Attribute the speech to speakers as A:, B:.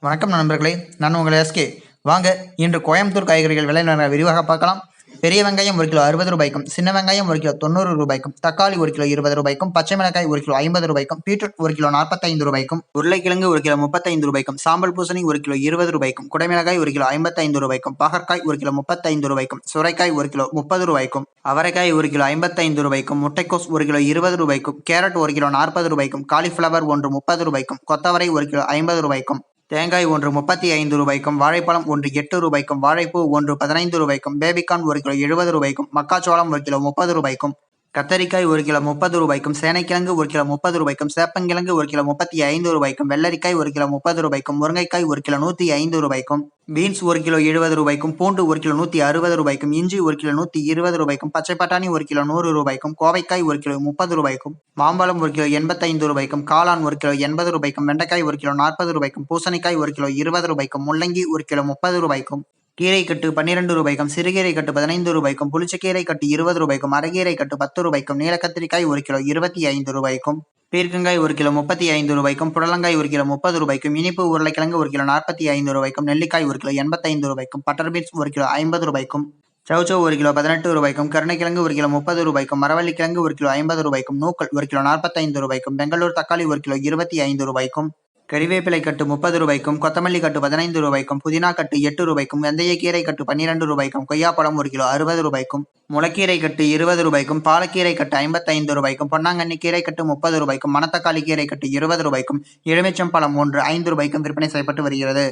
A: வணக்கம் நண்பர்களே, நான் உங்கள் எஸ்கே. வாங்க இன்று கோயம்புத்தூர் காய்கறிகள் விலை நிலவரம் விரிவாக பார்க்கலாம். பெரிய வெங்காயம் 1 கிலோ 60 ரூபாய்க்கும், சின்ன வெங்காயம் 1 கிலோ 90 ரூபாய்க்கும், தக்காளி 1 கிலோ 20 ரூபாய்க்கும், பச்சை மிளகாய் 1 கிலோ 50 ரூபாய்க்கும், பீட்ரூட் 1 கிலோ 45 ரூபாய்க்கும், உருளைக்கிழங்கு 1 கிலோ 35 ரூபாய்க்கும், சாம்பல் பூசணி 1 கிலோ 20 ரூபாய்க்கும், குடைமிளகாய் 1 கிலோ 55 ரூபாய்க்கும், பாகற்காய் 1 கிலோ 35 ரூபாய்க்கும், சுரைக்காய் 1 கிலோ 30 ரூபாய்க்கும், அவரைக்காய் 1 கிலோ 55 ரூபாய்க்கும், முட்டைக்கோஸ் 1 கிலோ 20 ரூபாய்க்கும், கேரட் 1 கிலோ 40 ரூபாய்க்கும், காலிஃப்ளவர் 1 30 ரூபாய்க்கும், கொத்தவரை 1 கிலோ 50 ரூபாய்க்கும், தேங்காய் 1 35 ரூபாய்க்கும், வாழைப்பழம் 1 8 ரூபாய்க்கும், வாழைப்பூ 1 15 ரூபாய்க்கும், பேபிகார்ன் 1 கிலோ 70 ரூபாய்க்கும், மக்காச்சோளம் 1 கிலோ 30 ரூபாய்க்கும், கத்தரிக்காய் 1 கிலோ 30 ரூபாய்க்கும், சேனைக்கிழங்கு 1 கிலோ 30 ரூபாய்க்கும், சேப்பங்கிழங்கு 1 கிலோ 35 ரூபாய்க்கும், வெள்ளரிக்காய் 1 கிலோ 30 ரூபாய்க்கும், முருங்கைக்காய் 1 கிலோ 105 ரூபாய்க்கும், பீன்ஸ் 1 கிலோ 70 ரூபாய்க்கும், பூண்டு 1 கிலோ 160 ரூபாய்க்கும், இஞ்சி 1 கிலோ 120 ரூபாய்க்கும், பச்சை பட்டாணி 1 கிலோ 100 ரூபாய்க்கும், கோவைக்காய் 1 கிலோ 30 ரூபாய்க்கும், மாம்பழம் 1 கிலோ 85 ரூபாய்க்கும், காளான் 1 கிலோ 80 ரூபாய்க்கும், வெண்டைக்காய் 1 கிலோ 40 ரூபாய்க்கும், பூசணிக்காய் 1 கிலோ 20 ரூபாய்க்கும், முள்ளங்கி 1 கிலோ 30 ரூபாய்க்கும், கீரை கட்டு 12 ரூபாய்க்கும், சிறுகீரை கட்டு 15 ரூபாய்க்கும், புளிச்சக்கீரை கட்டு 20 ரூபாய்க்கும், அரைகீரை கட்டு 10 ரூபாய்க்கும், நீலக்கத்திரிக்காய் 1 கிலோ 25 ரூபாய்க்கும், பீர்க்கங்காய் 1 கிலோ 35 ரூபாய்க்கும், புடலங்காய் 1 கிலோ 30 ரூபாய்க்கும், இனிப்பு உருளைக்கிழங்கு 1 கிலோ 45 ரூபாய்க்கும், நெல்லிக்காய் 1 கிலோ 85 ரூபாய்க்கும், பட்டர் பீன்ஸ் 1 கிலோ 50 ரூபாய்க்கும், சௌச்சௌ 1 கிலோ 18 ரூபாய்க்கும், கருணைக்கிழங்கு 1 கிலோ 30 ரூபாய்க்கும், மரவள்ளிக்கிழங்கு 1 கிலோ 50 ரூபாய்க்கும், நூக்கல் 1 கிலோ 45 ரூபாய்க்கும், பெங்களூர் தக்காளி 1 கிலோ 25 ரூபாய்க்கும், கறிவேப்பிலை கட்டு 30 ரூபாய்க்கும், கொத்தமல்லி கட்டு 15 ரூபாய்க்கும், புதினா கட்டு 8 ரூபாய்க்கும், வெந்தயக்கீரை கட்டு 12 ரூபாய்க்கும், கொய்யாப்பழம் 1 கிலோ 60 ரூபாய்க்கும், முளக்கீரை கட்டு 20 ரூபாய்க்கும், பாலக்கீரை கட்டு 55 ரூபாய்க்கும், பொன்னாங்கண்ணி கீரை கட்டு 30 ரூபாய்க்கும், மணத்தக்காளி கீரை கட்டு 20 ரூபாய்க்கும், எலுமிச்சம்பழம் 1 5 ரூபாய்க்கும் விற்பனை செய்யப்பட்டு வருகிறது.